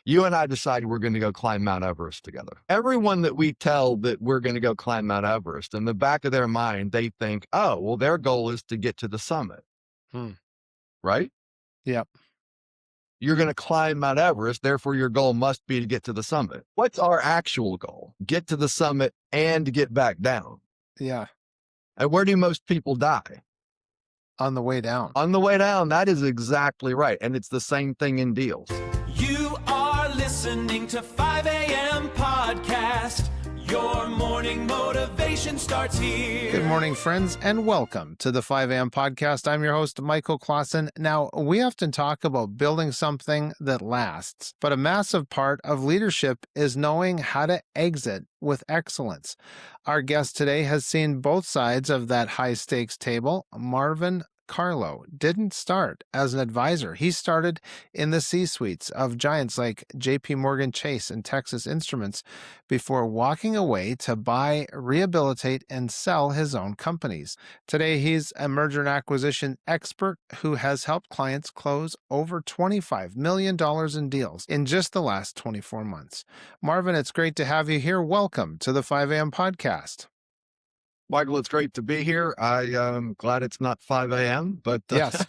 You and I decide we're going to go climb Mount Everest together. Everyone that we tell that we're going to go climb Mount Everest, in the back of their mind, they think, oh, well, their goal is to get to the summit, Hmm. right? Yep. You're going to climb Mount Everest. Therefore, your goal must be to get to the summit. What's our actual goal? Get to the summit and get back down. Yeah. And where do most people die? On the way down. On the way down. That is exactly right. And it's the same thing in deals. You are listening to 5 a.m. podcast. Your morning motivation starts here. Good morning, friends, and welcome to the 5 a.m. podcast. I'm your host, Michael Clausen. Now, we often talk about building something that lasts, but a massive part of leadership is knowing how to exit with excellence. Our guest today has seen both sides of that high-stakes table. Marvin Karlow didn't start as an advisor. He started in the C-suites of giants like JP Chase and Texas Instruments before walking away to buy, rehabilitate, and sell his own companies. Today, he's a merger and acquisition expert who has helped clients close over $25 million in deals in just the last 24 months. Marvin, it's great to have you here. Welcome to the 5 a.m. podcast. Michael, it's great to be here. I'm glad it's not 5 a.m., but yes,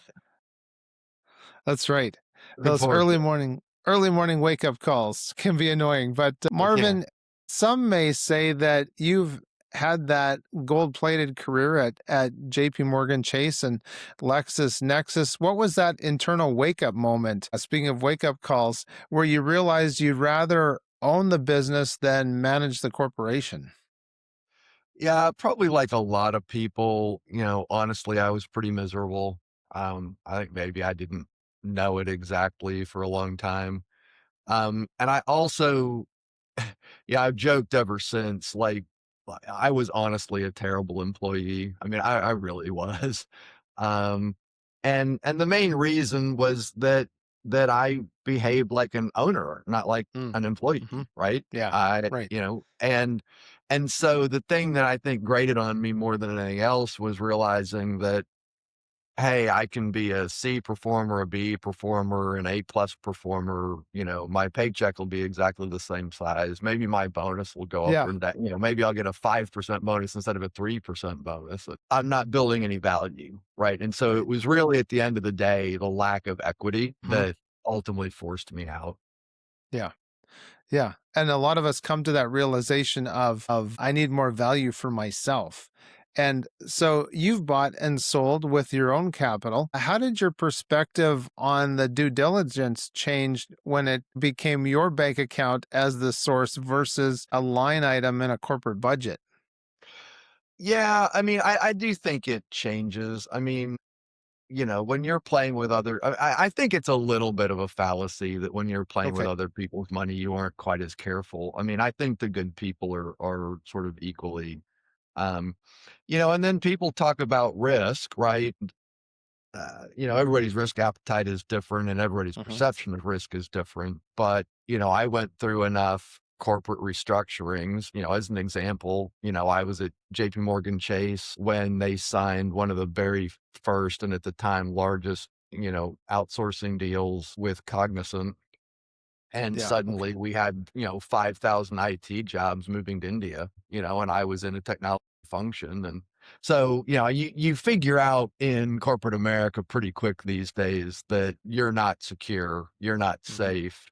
that's right. Those early morning wake-up calls can be annoying. But Marvin, some may say that you've had that gold-plated career at JP Chase and LexisNexis. What was that internal wake-up moment, speaking of wake-up calls, where you realized you'd rather own the business than manage the corporation? Yeah, probably like a lot of people, honestly, I was pretty miserable. I think maybe I didn't know it exactly for a long time. And I also, I've joked ever since, like I was honestly a terrible employee. I mean, I really was. Um, and the main reason was that I behaved like an owner, not like an employee, Mm-hmm. right? Yeah, right. And so the thing that I think grated on me more than anything else was realizing that, hey, I can be a C performer, a B performer, an A plus performer. My paycheck will be exactly the same size. Maybe my bonus will go up or down. Maybe I'll get a 5% bonus instead of a 3% bonus. I'm not building any value, right? And so it was really at the end of the day, the lack of equity that ultimately forced me out. Yeah. Yeah. And a lot of us come to that realization of I need more value for myself. And so you've bought and sold with your own capital. How did your perspective on the due diligence change when it became your bank account as the source versus a line item in a corporate budget? Yeah, I mean, I do think it changes. I mean, when you're playing with I think it's a little bit of a fallacy that when you're playing with other people's money, you aren't quite as careful. I mean, I think the good people are sort of equally, and then people talk about risk, right? Everybody's risk appetite is different and everybody's perception of risk is different. But, I went through enough corporate restructurings, as an example, I was at JP Chase when they signed one of the very first and at the time largest, outsourcing deals with Cognizant. And suddenly we had, 5,000 IT jobs moving to India, and I was in a technology function. And so, you figure out in corporate America pretty quick these days that you're not secure, you're not safe.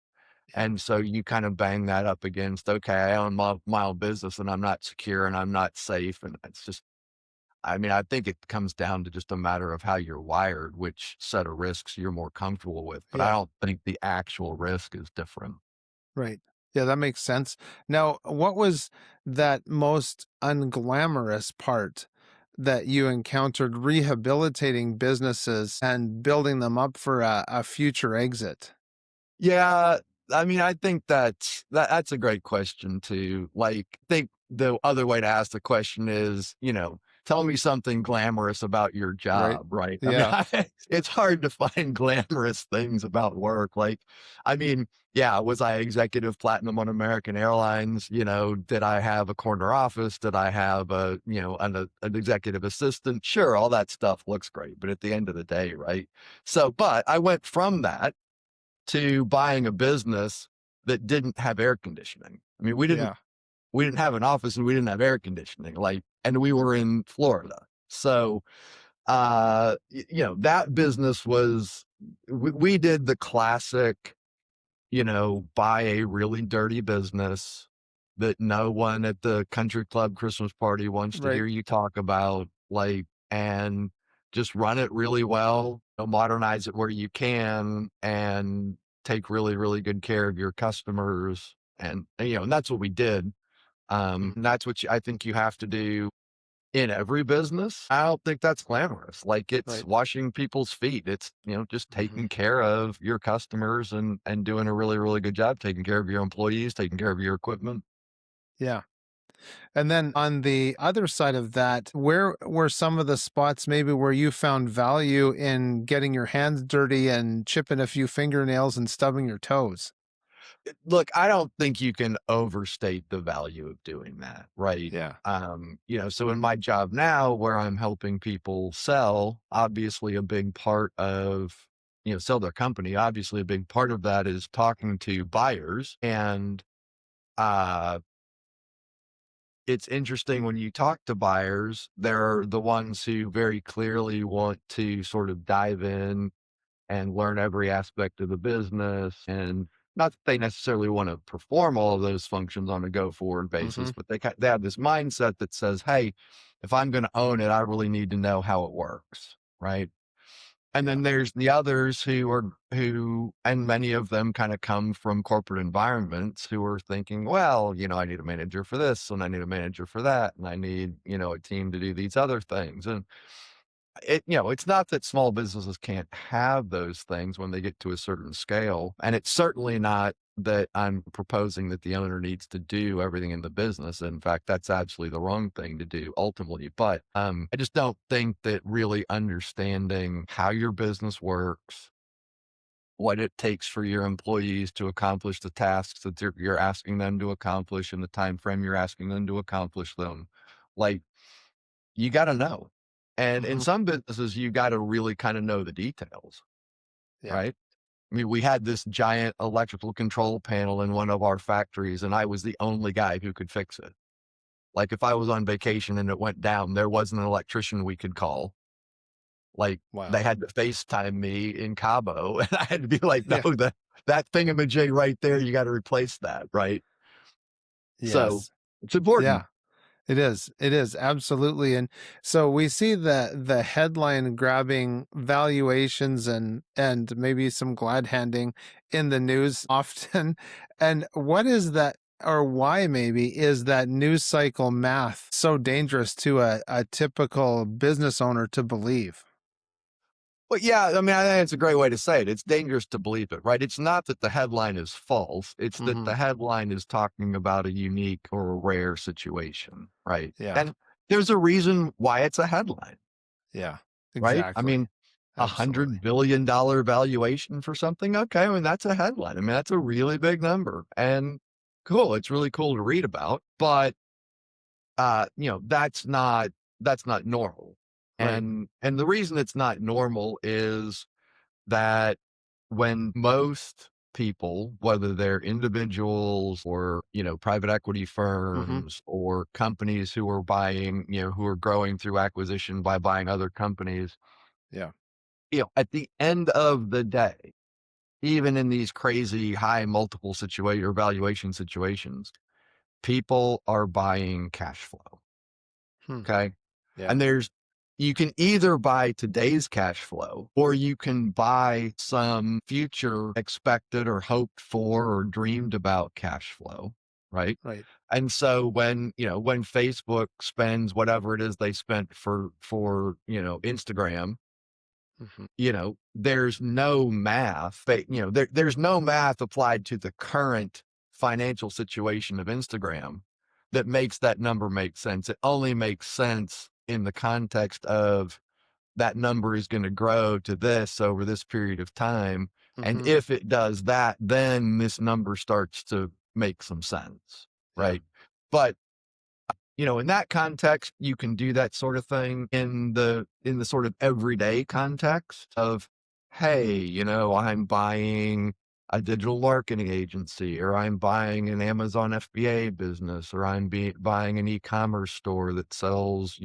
And so you kind of bang that up against, okay, I own my own business and I'm not secure and I'm not safe. And it's just, I mean, I think it comes down to just a matter of how you're wired, which set of risks you're more comfortable with. But I don't think the actual risk is different. Right. Yeah, that makes sense. Now, what was that most unglamorous part that you encountered rehabilitating businesses and building them up for a future exit? Yeah, I mean, I think that's a great question too. Like, I think the other way to ask the question is, tell me something glamorous about your job, right? Yeah. I mean, it's hard to find glamorous things about work. Like, I mean, yeah, was I executive platinum on American Airlines? Did I have a corner office? Did I have an executive assistant? Sure, all that stuff looks great, but at the end of the day, right? So, but I went from that to buying a business that didn't have air conditioning. I mean, Yeah. we didn't have an office and we didn't have air conditioning, like, and we were in Florida. So, that business was, we did the classic, buy a really dirty business that no one at the country club Christmas party wants to Right. hear you talk about, like, and just run it really well, modernize it where you can, and take really, really good care of your customers. And that's what we did. Mhm. And that's what I think you have to do in every business. I don't think that's glamorous. Like, it's Right. washing people's feet. It's, just Mhm. taking care of your customers and doing a really, really good job taking care of your employees, taking care of your equipment. Yeah. And then on the other side of that, where were some of the spots maybe where you found value in getting your hands dirty and chipping a few fingernails and stubbing your toes? Look, I don't think you can overstate the value of doing that, right? Yeah. So in my job now, where I'm helping people sell, obviously a big part of, sell their company, obviously a big part of that is talking to buyers. And uh it's interesting when you talk to buyers, they're the ones who very clearly want to sort of dive in and learn every aspect of the business. And not that they necessarily want to perform all of those functions on a go forward basis, Mhm. but they have this mindset that says, hey, if I'm going to own it, I really need to know how it works. Right. And Yeah. then there's the others and many of them kind of come from corporate environments, who are thinking, well, I need a manager for this and I need a manager for that. And I need, a team to do these other things. And it's not that small businesses can't have those things when they get to a certain scale. And it's certainly not that I'm proposing that the owner needs to do everything in the business. In fact, that's absolutely the wrong thing to do ultimately. But I just don't think that really understanding how your business works, what it takes for your employees to accomplish the tasks that you're asking them to accomplish in the time frame you're asking them to accomplish them, like, you got to know. And in Mhm. some businesses, you got to really kind of know the details, Yeah. right? I mean, we had this giant electrical control panel in one of our factories, and I was the only guy who could fix it. Like, if I was on vacation and it went down, there wasn't an electrician we could call. Like, they Wow. had to FaceTime me in Cabo, and I had to be like, no, Yeah. that thingamajig right there, you got to replace that, right? So Yes. it's important. Yeah. It is. It is absolutely. And so we see the headline grabbing valuations and maybe some glad handing in the news often. And what is that, or why maybe is that news cycle math so dangerous to a typical business owner to believe? Well, yeah, I mean, I think it's a great way to say it. It's dangerous to believe it, right? It's not that the headline is false. It's that Hmm. the headline is talking about a unique or a rare situation, right? Yeah. And there's a reason why it's a headline, Yeah. right? I Exactly. mean, Absolutely. $100 billion valuation for something. Okay. I mean, that's a headline. I mean, that's a really big number, and cool. It's really cool to read about, but that's not normal. Right. And the reason it's not normal is that when most people, whether they're individuals or, private equity Hmm. firms or companies who are buying, who are growing through acquisition by buying other companies, Yeah. at the end of the day, even in these crazy high multiple situation or valuation situations, people are buying cash flow. Hmm. Okay. Yeah. And you can either buy today's cash flow, or you can buy some future expected or hoped for or dreamed about cash flow. Right. Right. And so when Facebook spends whatever it is they spent for, Instagram, Hmm. there's no math, there's no math applied to the current financial situation of Instagram that makes that number make sense. It only makes sense in the context of that number is going to grow to this over this period of time. And Hmm. if it does that, then this number starts to make some sense. Yeah. Right. But in that context, you can do that sort of thing in the sort of everyday context of, hey, I'm buying a digital marketing agency, or I'm buying an Amazon FBA business, or buying an e-commerce store that sells,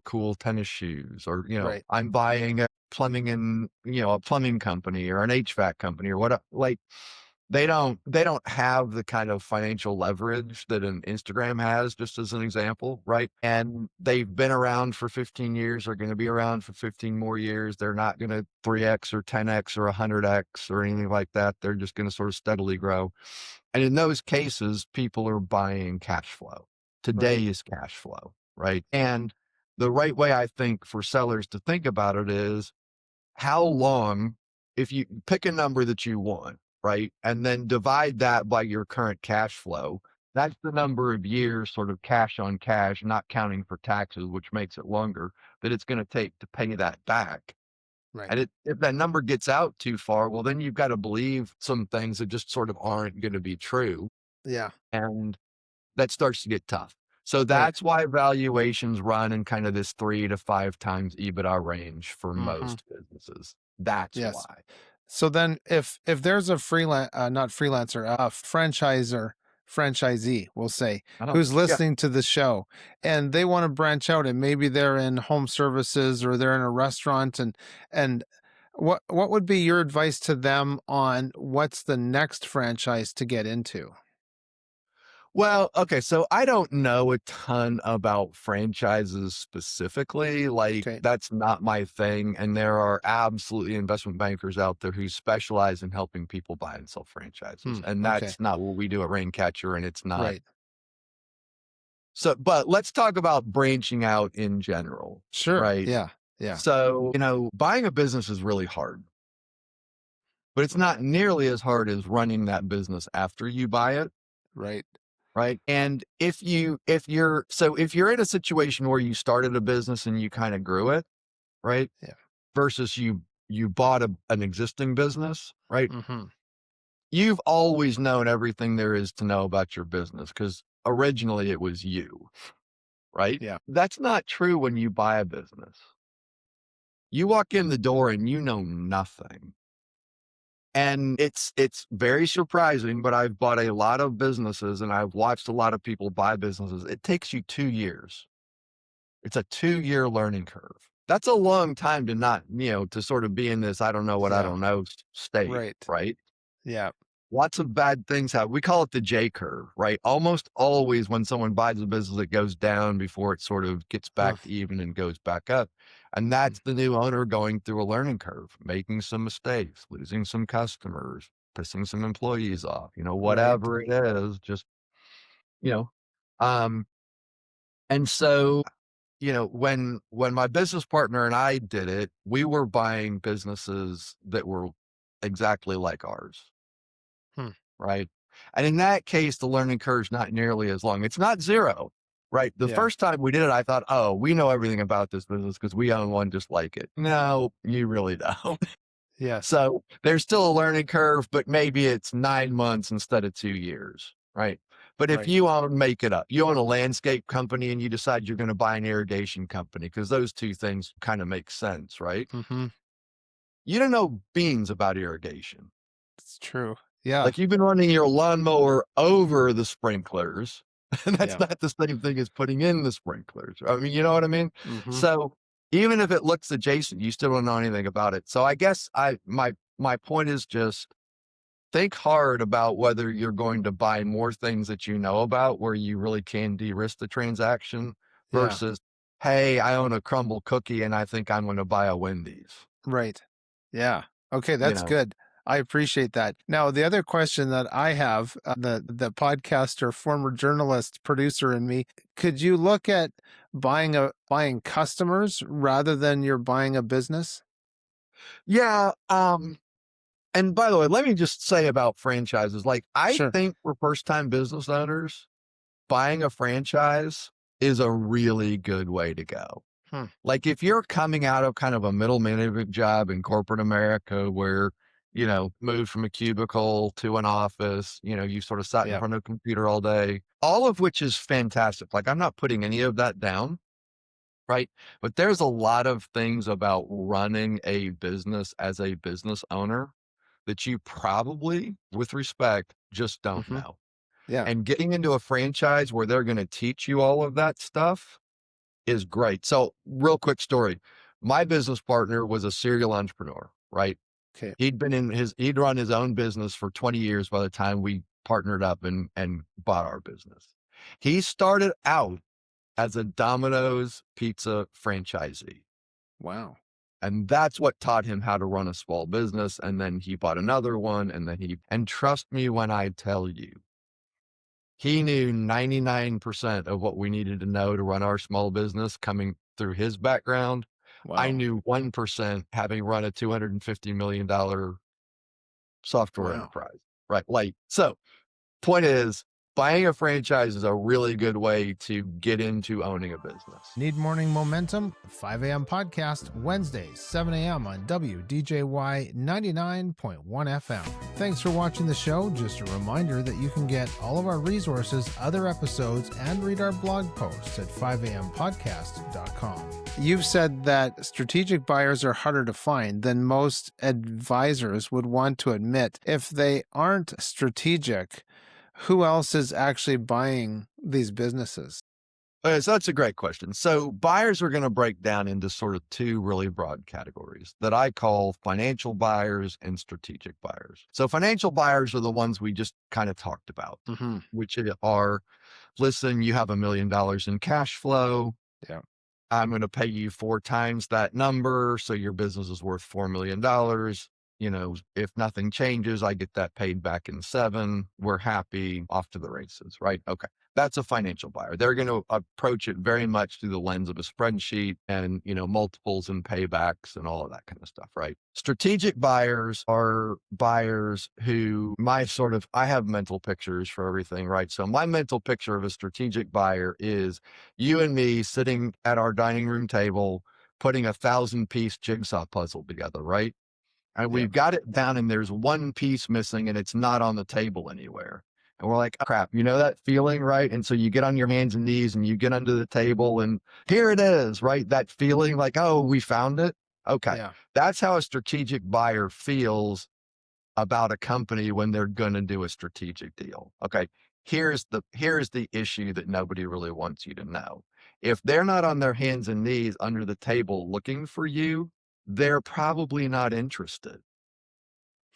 cool tennis shoes, or, Right. I'm buying a a plumbing company or an HVAC company or what, like, they don't have the kind of financial leverage that an Instagram has, just as an example, right? And they've been around for 15 years, are gonna be around for 15 more years. They're not gonna 3x or 10x or 100x or anything like that. They're just gonna sort of steadily grow. And in those cases, people are buying cash flow. Right. Today's cash flow, right? And the right way, I think, for sellers to think about it is, how long, if you pick a number that you want, right? And then divide that by your current cash flow. That's the number of years, sort of cash on cash, not counting for taxes, which makes it longer, that it's going to take to pay that back. Right. And if that number gets out too far, well, then you've got to believe some things that just sort of aren't going to be true. Yeah. And that starts to get tough. So Right. that's why valuations run in kind of this 3 to 5 times EBITDA range for Hmm. most businesses. That's Yes. why. So then if there's a not freelancer, a franchisee, we'll say, Uh-huh. who's Yeah. listening to the show and they want to branch out and maybe they're in home services or they're in a restaurant and what would be your advice to them on what's the next franchise to get into? Well, okay, so I don't know a ton about franchises specifically. Like, Okay. that's not my thing. And there are absolutely investment bankers out there who specialize in helping people buy and sell franchises. Hmm. And Okay. that's not what we do at Raincatcher, and it's not. Right. So, but let's talk about branching out in general, Sure. right? Yeah. Yeah. So, buying a business is really hard, but it's not nearly as hard as running that business after you buy it. Right. Right. And if you're in a situation where you started a business and you kind of grew it, right? Yeah. Versus you bought an existing business, right? Mhm. You've always known everything there is to know about your business because originally it was you, right? Yeah. That's not true when you buy a business. You walk in the door and you know nothing. And it's very surprising, but I've bought a lot of businesses and I've watched a lot of people buy businesses. It takes you 2 years. It's a 2-year learning curve. That's a long time to not, to sort of be in this I don't know what I Yeah. don't know state, Right. right? Yeah. Lots of bad things happen. We call it the J curve, right? Almost always when someone buys a business, it goes down before it sort of gets Huh. back to even and goes back up. And that's the new owner going through a learning curve, making some mistakes, losing some customers, pissing some employees off, Right. whatever it is, just, you know, um, and so, when my business partner and I did it, we were buying businesses that were exactly like ours. Hmm. Right? And in that case, the learning curve's not nearly as long. It's not 0, right? The Yeah. first time we did it, I thought, "Oh, we know everything about this business because we own one just like it." No, you really don't. Yes. So, there's still a learning curve, but maybe it's 9 months instead of 2 years, right? But if Right. you make it up. You own a landscape company and you decide you're gonna buy an irrigation company because those 2 things kinda make sense, right? Mhm. You don't know beans about irrigation. It's true. Yeah. Like, you've been running your lawnmower over the sprinklers, and that's Yeah. not the same thing as putting in the sprinklers. I mean, you know what I mean? Mhm. So, even if it looks adjacent, you still don't know anything about it. So, I guess my point is just think hard about whether you're going to buy more things that you know about where you really can de-risk the transaction Yeah. versus, "Hey, I own a crumble cookie and I think I'm gonna buy a Wendy's." Right. Yeah. Okay, You that's know? good. I appreciate that. Now, the other question that I have, the podcaster, former journalist, producer in me, could you look at buying customers rather than you're buying a business? Yeah, and by the way, let me just say about franchises, like, I Sure. think for first-time business owners, buying a franchise is a really good way to go. Hmm. Like, if you're coming out of kind of a middle management job in corporate America where, moved from a cubicle to an office, you sort of sat in Yeah. front of a computer all day, all of which is fantastic. Like, I'm not putting any of that down, right? But there's a lot of things about running a business as a business owner that you probably, with respect, just don't Hmm. know. Yeah. And getting into a franchise where they're going to teach you all of that stuff is great. So, real quick story. My business partner was a serial entrepreneur, right? Okay. He'd run his own business for 20 years by the time we partnered up and bought our business. He started out as a Domino's pizza franchisee. Wow. And that's what taught him how to run a small business. And then he bought another one. And trust me when I tell you, he knew 99% of what we needed to know to run our small business coming through his background. I Wow. knew 1% having run a $250 million software Wow. enterprise, right? So point is, buying a franchise is a really good way to get into owning a business. Need morning momentum? 5 a.m. podcast, Wednesdays, 7 a.m. on WDJY 99.1 FM. Thanks for watching the show. Just a reminder that you can get all of our resources, other episodes, and read our blog posts at 5ampodcast.com. You've said that strategic buyers are harder to find than most advisors would want to admit. If they aren't strategic, who else is actually buying these businesses? Okay, so that's a great question. So buyers are going to break down into sort of two really broad categories that I call financial buyers and strategic buyers. So financial buyers are the ones we just kind of talked about, Mm-hmm. which are, listen, you have $1 million in cash flow. Yeah. I'm going to pay you 4 times that number. So your business is worth $4 million. If nothing changes, I get that paid back in 7. We're happy, off to the races, right? Okay. That's a financial buyer. They're going to approach it very much through the lens of a spreadsheet and, multiples and paybacks and all of that kind of stuff, right? Strategic buyers are buyers who I have mental pictures for everything, right? So my mental picture of a strategic buyer is you and me sitting at our dining room table, putting a 1,000-piece jigsaw puzzle together, right? And Yeah. we've got it down and there's one piece missing and it's not on the table anywhere. And we're like, "Oh, crap, that feeling, right?" And so you get on your hands and knees and you get under the table and here it is, right? That feeling like, oh, we found it. Okay. Yeah. That's how a strategic buyer feels about a company when they're going to do a strategic deal. Okay. Here's the issue that nobody really wants you to know. If they're not on their hands and knees under the table looking for you, they're probably not interested,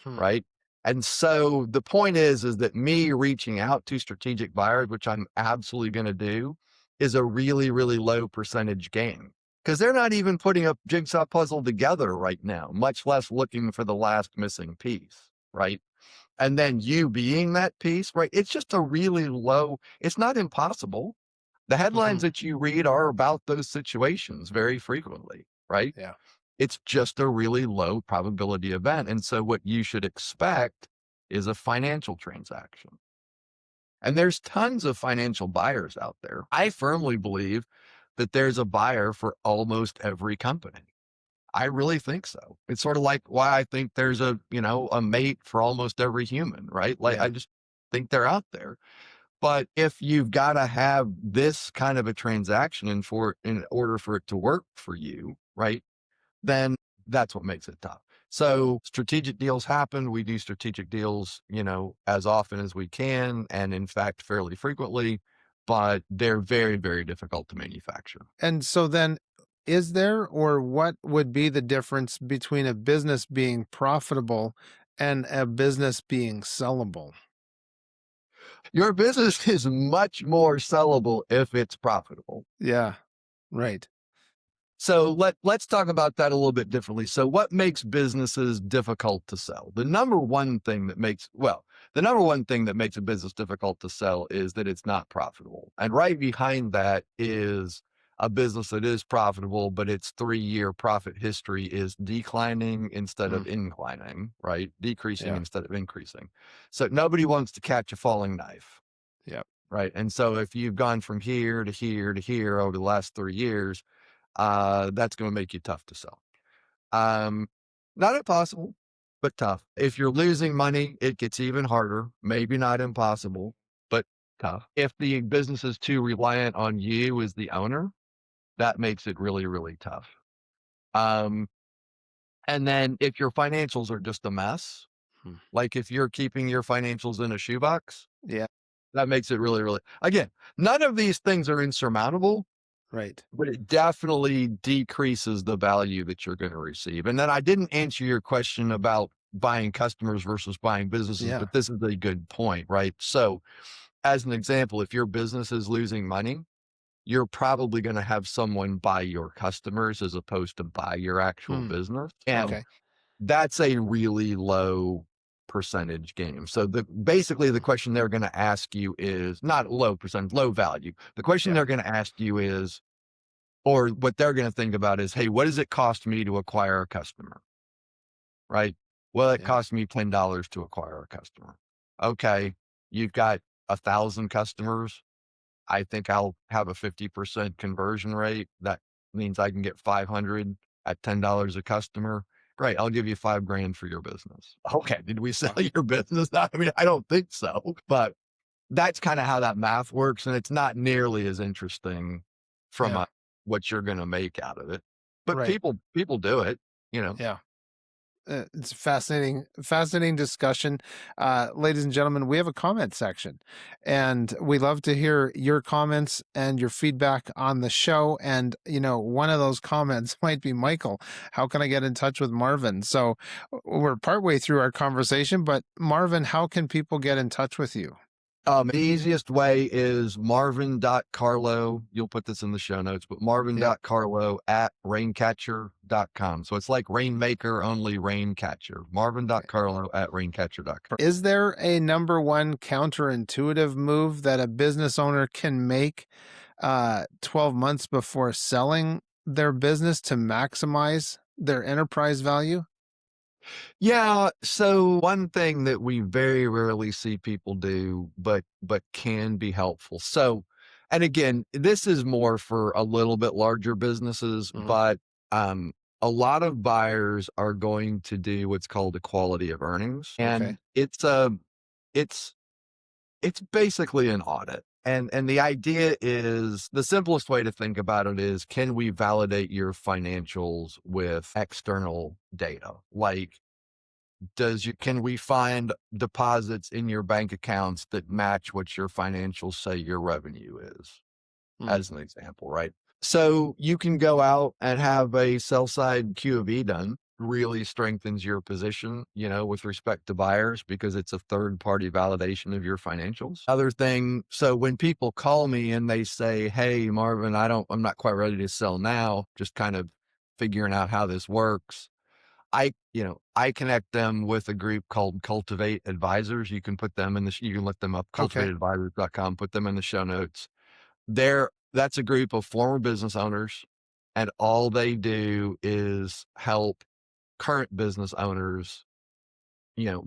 Hmm. right? And so the point is that me reaching out to strategic buyers, which I'm absolutely going to do, is a really, really low percentage gain because they're not even putting a jigsaw puzzle together right now, much less looking for the last missing piece, right? And then you being that piece, right? It's just a really low, it's not impossible. The Mm-hmm. headlines that you read are about those situations very frequently, right? Yeah. It's just a really low probability event. And so what you should expect is a financial transaction. And there's tons of financial buyers out there. I firmly believe that there's a buyer for almost every company. I really think so. It's sort of like why I think there's a mate for almost every human, right? Like Yeah. I just think they're out there. But if you've got to have this kind of a transaction in order for it to work for you, right? Then that's what makes it tough. So strategic deals happen. We do strategic deals, as often as we can, and in fact, fairly frequently, but they're very, very difficult to manufacture. And so then, is there or what would be the difference between a business being profitable and a business being sellable? Your business is much more sellable if it's profitable. Yeah. Right. So let's talk about that a little bit differently. So what makes businesses difficult to sell? The number one thing that makes a business difficult to sell is that it's not profitable. And right behind that is a business that is profitable, but its 3-year profit history is declining instead Mm. of inclining, right? Decreasing Yeah. instead of increasing. So nobody wants to catch a falling knife, Yep. right? And so if you've gone from here to here to here over the last 3 years, that's going to make you tough to sell. Um, Not impossible, but tough. If you're losing money, it gets even harder. Maybe not impossible, but tough. If the business is too reliant on you as the owner, that makes it really, really tough. Um, and then if your financials are just a mess, Hmm. Like if you're keeping your financials in a shoebox, Yeah. that makes it really, really, again, none of these things are insurmountable, Right. but it definitely decreases the value that you're going to receive. And then I didn't answer your question about buying customers versus buying businesses, Yeah. but this is a good point, right? So, as an example, if your business is losing money, you're probably going to have someone buy your customers as opposed to buy your actual Hmm. business. And Okay. that's a really low percentage game. So basically the Hmm. question they're going to ask you is not low percent, low value. The question Yeah. they're going to ask you is, or what they're going to think about is, hey, what does it cost me to acquire a customer? Right? Well, it Yeah. cost me $10 to acquire a customer. Okay. You've got 1,000 customers. I think I'll have a 50% conversion rate. That means I can get 500 at $10 a customer. Great. I'll give you 5 grand for your business. Okay. Did we sell Wow. your business? I mean, I don't think so, but that's kind of how that math works. And it's not nearly as interesting from Yeah. what you're going to make out of it, but Right. people do it, you know. Yeah. It's a fascinating discussion. Ladies and gentlemen, we have a comment section, and we love to hear your comments and your feedback on the show. And, one of those comments might be, Michael, how can I get in touch with Marvin? So we're partway through our conversation, but Marvin, how can people get in touch with you? The easiest way is Marvin.Karlow. You'll put this in the show notes, but Yep. Marvin.Karlow at raincatcher.com. So it's like rainmaker, only raincatcher. Marvin.Karlow at raincatcher.com. Is there a number one counterintuitive move that a business owner can make 12 months before selling their business to maximize their enterprise value? Yeah. So one thing that we very rarely see people do, but can be helpful. So, and again, this is more for a little bit larger businesses, Hmm. but a lot of buyers are going to do what's called equality of earnings, Okay. and it's it's basically an audit. And the idea is the simplest way to think about it is, can we validate your financials with external data? Like, can we find deposits in your bank accounts that match what your financials say your revenue is, Mm. as an example, right? So you can go out and have a sell side Q of E done, really strengthens your position, with respect to buyers because it's a third party validation of your financials. Other thing, so when people call me and they say, hey, Marvin, I'm not quite ready to sell now, just kind of figuring out how this works. I connect them with a group called Cultivate Advisors. You can put them you can look them up, Okay. cultivateadvisors.com, put them in the show notes. That's a group of former business owners, and all they do is help current business owners,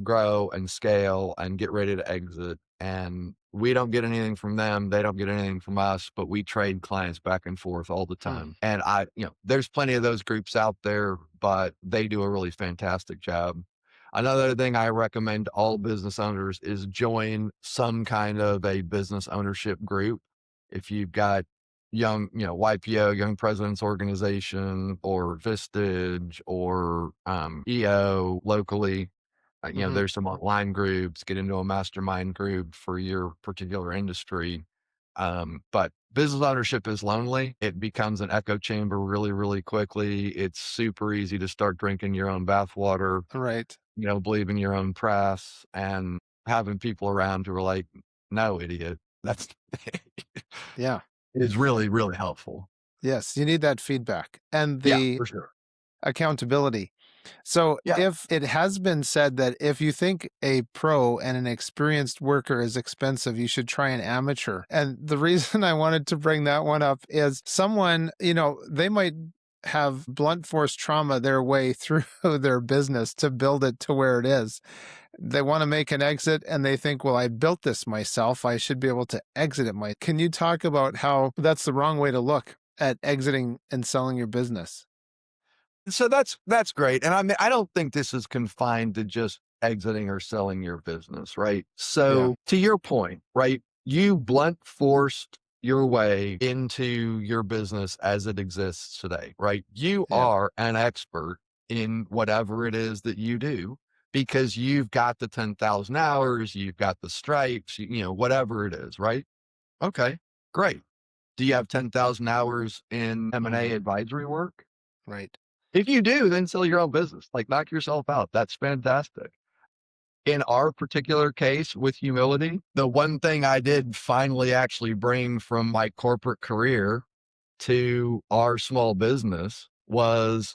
grow and scale and get ready to exit. And we don't get anything from them. They don't get anything from us, but we trade clients back and forth all the Hmm. time. And there's plenty of those groups out there, but they do a really fantastic job. Another thing I recommend to all business owners is join some kind of a business ownership group. If you've got YPO, Young Presidents Organization, or Vistage, or EO locally, Hmm. there's some online groups, get into a mastermind group for your particular industry. But business ownership is lonely. It becomes an echo chamber really, really quickly. It's super easy to start drinking your own bathwater, Right. believe in your own press, and having people around who are like, no, idiot. That's Yeah. is really, really helpful. Yes. You need that feedback and Yeah, the for sure. accountability. So, Yeah. if it has been said that if you think a pro and an experienced worker is expensive, you should try an amateur. And the reason I wanted to bring that one up is someone, they might have blunt force trauma their way through their business to build it to where it is. They want to make an exit and they think, well, I built this myself. I should be able to exit it. Can you talk about how that's the wrong way to look at exiting and selling your business? So that's great. And I mean, I don't think this is confined to just exiting or selling your business, right? Yeah. So to your point, right? You blunt forced your way into your business as it exists today, right? You Yeah. are an expert in whatever it is that you do. because you've got the 10,000 hours, you've got the stripes, whatever it is, right? Okay, great. Do you have 10,000 hours in M&A advisory work? Right. If you do, then sell your own business. Like, knock yourself out. That's fantastic. In our particular case with humility, the one thing I did finally actually bring from my corporate career to our small business was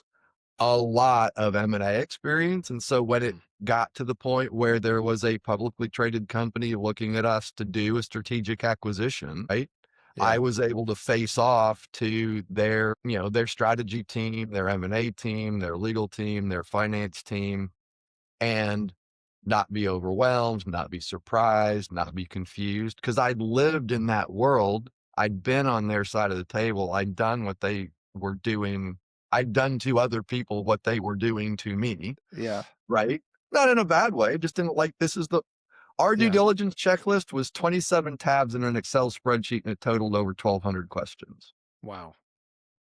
a lot of M&A experience. And so when it got to the point where there was a publicly traded company looking at us to do a strategic acquisition, right? I Yeah. was able to face off to their strategy team, their M&A team, their legal team, their finance team, and not be overwhelmed, not be surprised, not be confused, because I'd lived in that world. I'd been on their side of the table. I'd done what they were doing. I'd done to other people what they were doing to me, Yeah. right? Not in a bad way, just in like, our due Yeah. diligence checklist was 27 tabs in an Excel spreadsheet, and it totaled over 1,200 questions. Wow.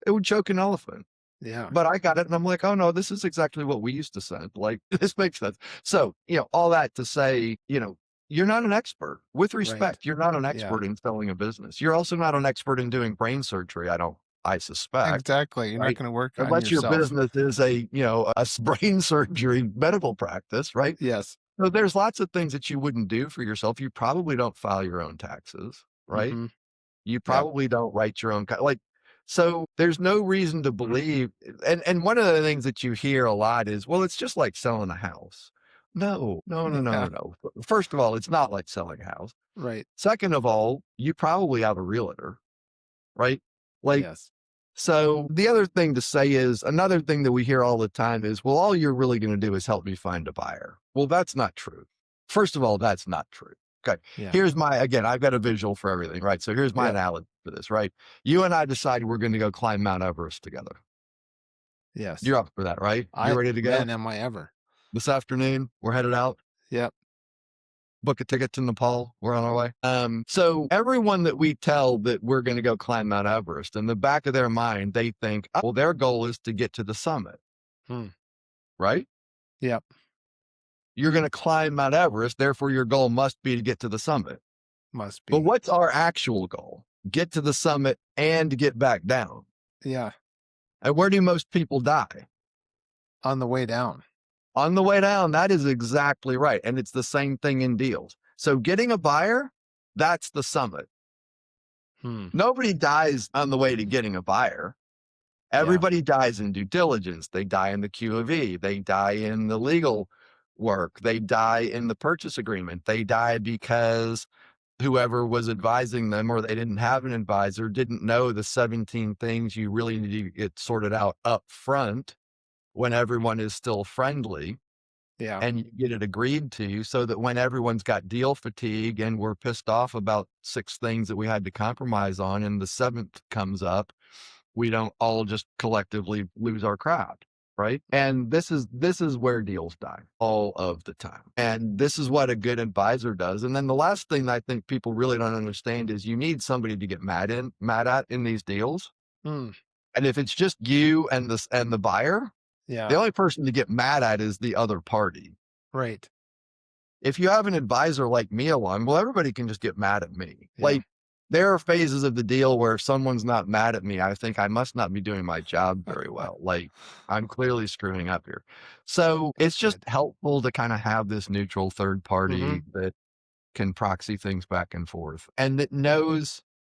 It would choke an elephant. Yeah. But I got it and I'm like, oh no, this is exactly what we used to send. Like, this makes sense. So, all that to say, you're not an expert. With Right. respect, you're not an Yeah. expert in selling a business. You're also not an expert in doing brain surgery. I suspect, Exactly. You're not right? going to work on Unless your yourself. business is a brain surgery medical practice, right? Yes. So there's lots of things that you wouldn't do for yourself. You probably don't file your own taxes, right? Mm-hmm. You Yeah. probably don't write your own so there's no reason to believe. And one of the things that you hear a lot is, well, it's just like selling a house. No, no, no, no, Yeah. no, no. First of all, it's not like selling a house. Right. Second of all, you probably have a realtor, right? Like, Yes. so the other thing to say is, another thing that we hear all the time is, well, all you're really going to do is help me find a buyer. Well, that's not true. First of all, that's not true. Okay. Yeah. Again, I've got a visual for everything, right? So here's my analogy for this, right? You and I decide we're going to go climb Mount Everest together. Yes. You're up for that, right? You're ready to go? Man, am I ever. This afternoon, we're headed out. Yep. Book a ticket to Nepal. We're on our way. So everyone that we tell that we're going to go climb Mount Everest, in the back of their mind, they think, oh, well, their goal is to get to the summit, right? Yep. You're going to climb Mount Everest, therefore your goal must be to get to the summit. Must be. But what's our actual goal? Get to the summit and get back down. Yeah. And where do most people die? On the way down. On the way down. That is exactly right. And it's the same thing in deals. So getting a buyer, that's the summit. Nobody dies on the way to getting a buyer. Everybody dies in due diligence. They die in the Q of E. They die in the legal work. They die in the purchase agreement. They die because whoever was advising them, or they didn't have an advisor, didn't know the 17 things you really need to get sorted out up front when everyone is still friendly. Yeah. And you get it agreed to, so that when everyone's got deal fatigue and we're pissed off about 6 things that we had to compromise on, and the 7th comes up, we don't all just collectively lose our crowd, right? And this is where deals die all of the time. And this is what a good advisor does. And then the last thing I think people really don't understand is, you need somebody to get mad at in these deals. And if it's just you and the buyer, the only person to get mad at is the other party. Right. If you have an advisor like me along, well, everybody can just get mad at me. Yeah. Like, there are phases of the deal where if someone's not mad at me, I think I must not be doing my job very well. Like, I'm clearly screwing up here. So it's just helpful to kind of have this neutral third party that can proxy things back and forth, and that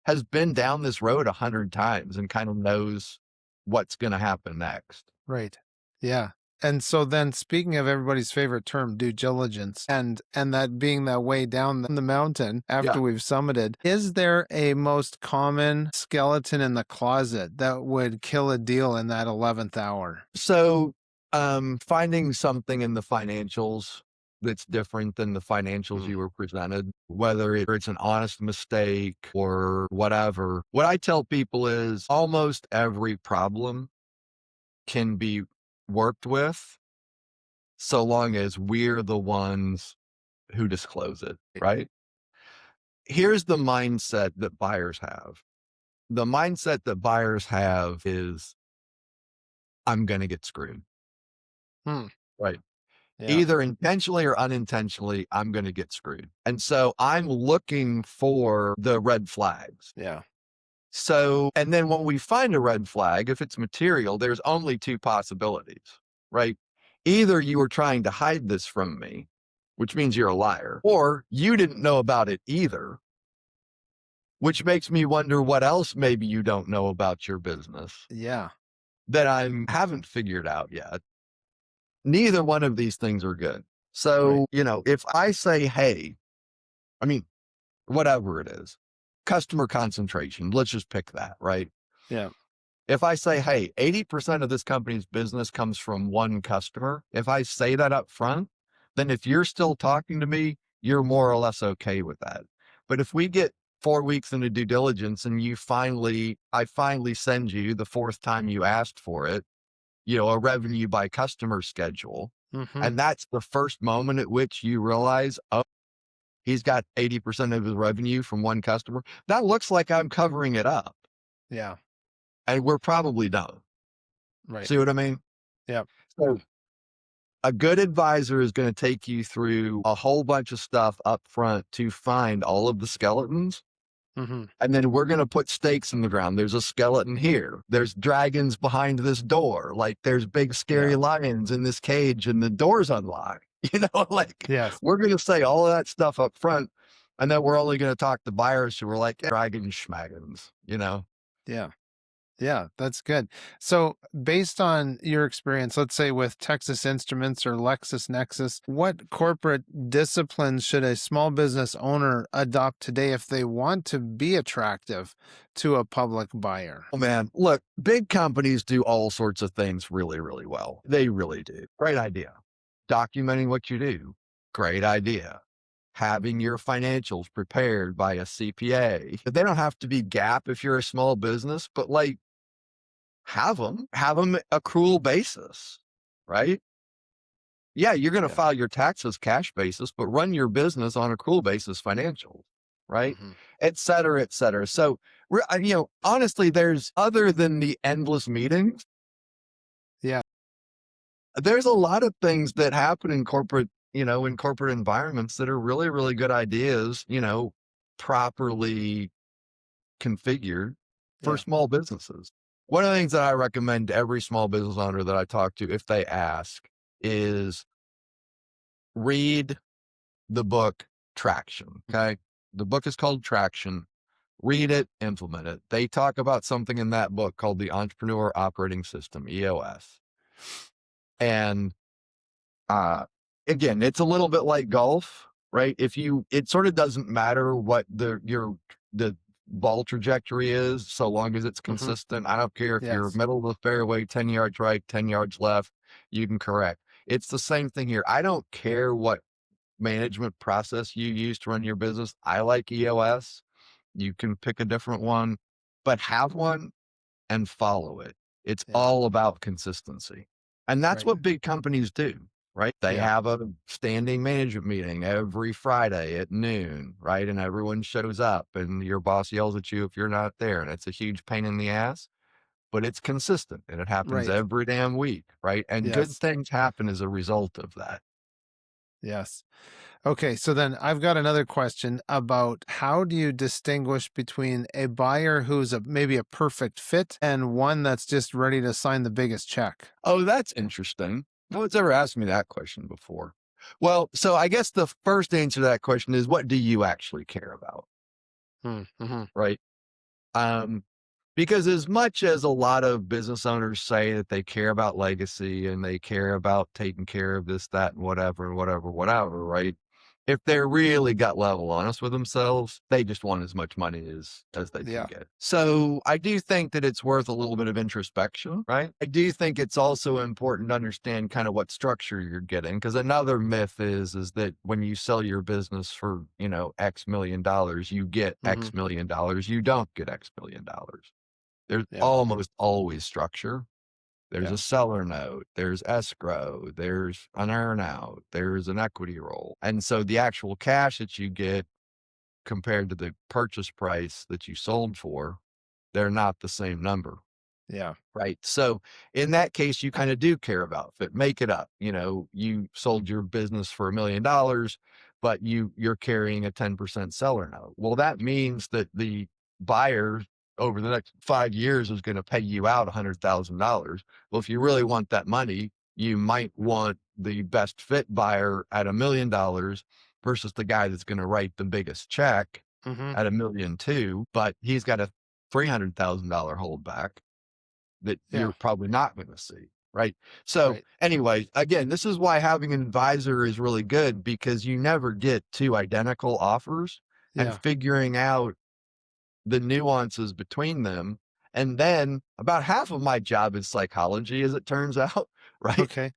has been down this road 100 times and kind of knows what's going to happen next. Right. Yeah. And so then, speaking of everybody's favorite term, due diligence, and that being that way down the mountain after we've summited, is there a most common skeleton in the closet that would kill a deal in that 11th hour? So finding something in the financials that's different than the financials you were presented, whether it's an honest mistake or whatever. What I tell people is, almost every problem can be worked with, so long as we're the ones who disclose it, right? Here's the mindset that buyers have. The mindset that buyers have is, I'm going to get screwed. Right. Yeah. Either intentionally or unintentionally, I'm going to get screwed. And so I'm looking for the red flags. Yeah. So, and then when we find a red flag, if it's material, there's only two possibilities, right? Either you were trying to hide this from me, which means you're a liar, or you didn't know about it either, which makes me wonder what else maybe you don't know about your business Yeah. that I haven't figured out yet. Neither one of these things are good. Right. So, if I say, hey, I mean, whatever it is, customer concentration, let's just pick that, right? Yeah. If I say, hey, 80% of this company's business comes from one customer, if I say that up front, then if you're still talking to me, you're more or less okay with that. But if we get 4 weeks into due diligence and I finally send you the fourth time you asked for it, a revenue by customer schedule, Mm-hmm. and that's the first moment at which you realize, oh, he's got 80% of his revenue from one customer. That looks like I'm covering it up. Yeah. And we're probably done. Right. See what I mean? Yeah. So a good advisor is going to take you through a whole bunch of stuff up front to find all of the skeletons. Mm-hmm. And then we're going to put stakes in the ground. There's a skeleton here. There's dragons behind this door. Like there's big scary Yeah. lions in this cage and the door's unlocked. Like Yes. we're going to say all of that stuff up front. And then we're only going to talk to buyers who are like dragon schmagons. Yeah. Yeah, that's good. So, based on your experience, let's say with Texas Instruments or LexisNexis, what corporate disciplines should a small business owner adopt today if they want to be attractive to a public buyer? Oh man, look, big companies do all sorts of things really, really well. They really do. Great idea. Documenting what you do. Great idea. Having your financials prepared by a CPA. They don't have to be GAAP if you're a small business, but like have them accrual basis, right? Yeah, you're going to Yeah. file your taxes cash basis, but run your business on accrual basis financials, right? Mm-hmm. Et cetera, et cetera. So, honestly, there's other than the endless meetings, Yeah. there's a lot of things that happen in corporate environments that are really, really good ideas, properly configured for Yeah. small businesses. One of the things that I recommend to every small business owner that I talk to, if they ask, is read the book Traction. Okay. The book is called Traction. Read it, implement it. They talk about something in that book called the Entrepreneur Operating System, EOS. And again, it's a little bit like golf, right? It sort of doesn't matter what the ball trajectory is, so long as it's Mm-hmm. consistent. I don't care if you're Yes. middle of the fairway, 10 yards right, 10 yards left, you can correct. It's the same thing here. I don't care what management process you use to run your business. I like EOS. You can pick a different one, but have one and follow it. It's Yeah. all about consistency. And that's Right. what big companies do, right? They Yeah. have a standing management meeting every Friday at noon, right? And everyone shows up and your boss yells at you if you're not there. And it's a huge pain in the ass, but it's consistent and it happens Right. every damn week, right? And good Yes. things happen as a result of that. Yes. Okay, so then I've got another question about how do you distinguish between a buyer who's maybe a perfect fit and one that's just ready to sign the biggest check? Oh, that's interesting. No one's ever asked me that question before. Well, so I guess the first answer to that question is what do you actually care about? Mm-hmm. Right. Um, because as much as a lot of business owners say that they care about legacy and they care about taking care of this, that, and whatever, whatever, right? If they're really gut level honest with themselves, they just want as much money as they can Yeah. get. So I do think that it's worth a little bit of introspection, right? I do think it's also important to understand kind of what structure you're getting. Because another myth is that when you sell your business for, X million dollars, you get Mm-hmm. X million dollars. You don't get X million dollars. There's Yeah. almost always structure. There's Yeah. a seller note, there's escrow, there's an earn out, there's an equity roll. And so the actual cash that you get compared to the purchase price that you sold for, they're not the same number. Yeah. right? So in that case, you kind of do care about fit. Make it up. You sold your business for $1 million, but you're carrying a 10% seller note. Well, that means that the buyer over the next 5 years is going to pay you out $100,000. Well, if you really want that money, you might want the best fit buyer at $1 million versus the guy that's going to write the biggest check Hmm. at 1,200,000, but he's got a $300,000 holdback that Yeah. you're probably not going to see. Right. So Right. anyway, again, this is why having an advisor is really good, because you never get two identical offers, and Yeah. figuring out the nuances between them. And then about half of my job is psychology, as it turns out, right? Okay.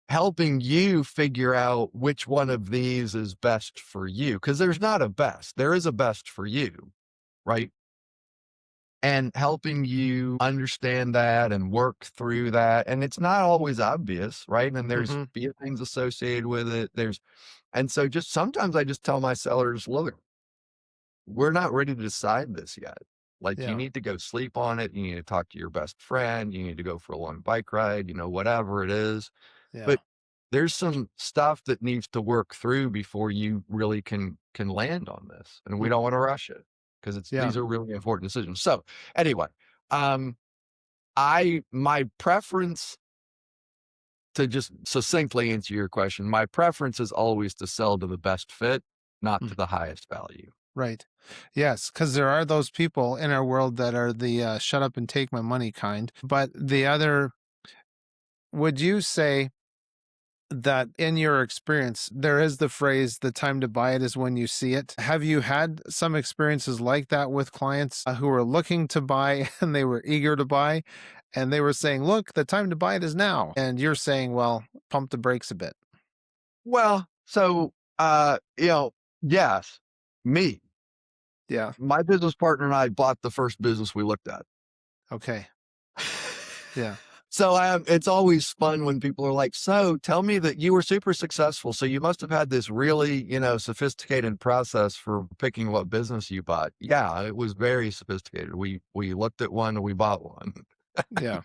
Helping you figure out which one of these is best for you. Cause there's not a best, there is a best for you, right? And helping you understand that and work through that. And it's not always obvious, right? And there's Hmm. feelings associated with it. And so just sometimes I just tell my sellers, look, we're not ready to decide this yet. Like, you Yeah. need to go sleep on it. You need to talk to your best friend. You need to go for a long bike ride, whatever it is. Yeah. But there's some stuff that needs to work through before you really can land on this. And we Mm. don't want to rush it, because Yeah. these are really important decisions. So anyway, um, my preference, to just succinctly answer your question, my preference is always to sell to the best fit, not to Mm. the highest value. Right. Yes, because there are those people in our world that are the shut up and take my money kind. But the other, would you say that in your experience, there is the phrase, the time to buy it is when you see it? Have you had some experiences like that with clients who were looking to buy and they were eager to buy and they were saying, look, the time to buy it is now. And you're saying, well, pump the brakes a bit. Well, so, yes, me, Yeah. my business partner and I bought the first business we looked at. Okay. Yeah. So, it's always fun when people are like, so tell me that you were super successful. So you must have had this really, sophisticated process for picking what business you bought. Yeah, it was very sophisticated. We looked at one and we bought one. Yeah.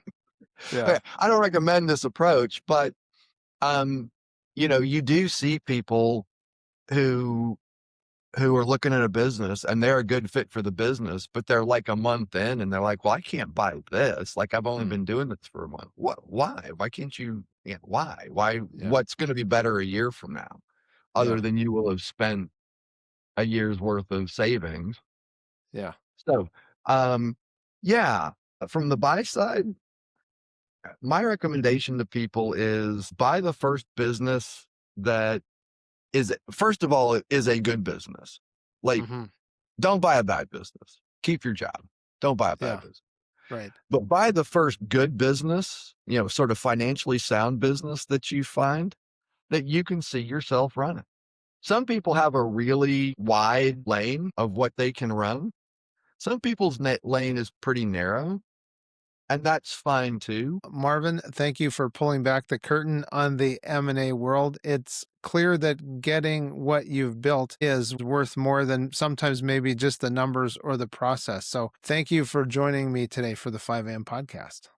Yeah. I don't recommend this approach, but, um, you do see people who are looking at a business and they're a good fit for the business, but they're like a month in and they're like, well, I can't buy this. Like, I've only Mm. been doing this for a month. What, why? Why can't you? Yeah, why? Yeah. What's going to be better a year from now, Yeah. other than you will have spent a year's worth of savings? Yeah. So, um, yeah, from the buy side, my recommendation to people is buy the first business that is, first of all, it is a good business. Like, Hmm. don't buy a bad business. Keep your job. Don't buy a bad Yeah. business. Right. But buy the first good business, sort of financially sound business that you find that you can see yourself running. Some people have a really wide lane of what they can run. Some people's lane is pretty narrow, and that's fine too. Marvin, thank you for pulling back the curtain on the M&A world. It's clear that getting what you've built is worth more than sometimes maybe just the numbers or the process. So thank you for joining me today for the 5 a.m. podcast.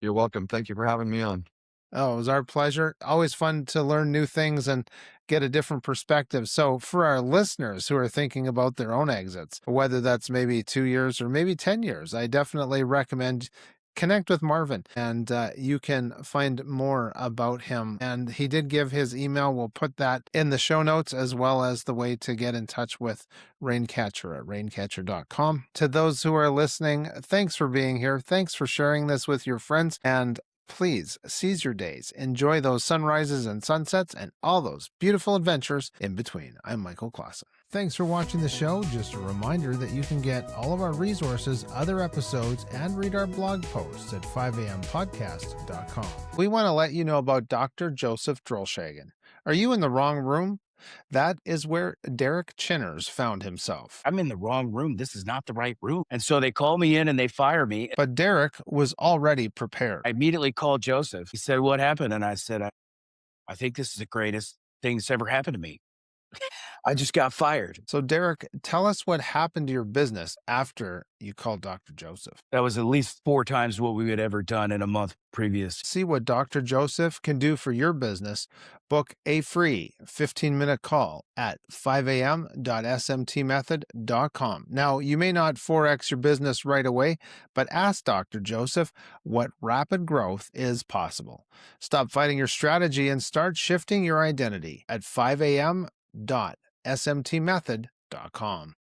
You're welcome. Thank you for having me on. Oh, it was our pleasure. Always fun to learn new things and get a different perspective. So, for our listeners who are thinking about their own exits, whether that's maybe 2 years or maybe 10 years, I definitely recommend connect with Marvin and you can find more about him. And he did give his email. We'll put that in the show notes as well as the way to get in touch with Raincatcher at raincatcher.com. To those who are listening, thanks for being here. Thanks for sharing this with your friends. And please seize your days. Enjoy those sunrises and sunsets and all those beautiful adventures in between. I'm Michael Clausen. Thanks for watching the show. Just a reminder that you can get all of our resources, other episodes, and read our blog posts at 5ampodcast.com. We want to let you know about Dr. Joseph Drolshagen. Are you in the wrong room? That is where Derek Chinners found himself. I'm in the wrong room. This is not the right room. And so they call me in and they fire me. But Derek was already prepared. I immediately called Joseph. He said, what happened? And I said, I think this is the greatest thing that's ever happened to me. I just got fired. So, Derek, tell us what happened to your business after you called Dr. Joseph. That was at least 4 times what we had ever done in a month previous. See what Dr. Joseph can do for your business. Book a free 15-minute call at 5am.smtmethod.com. Now, you may not 4x your business right away, but ask Dr. Joseph what rapid growth is possible. Stop fighting your strategy and start shifting your identity at 5am.smtmethod.com.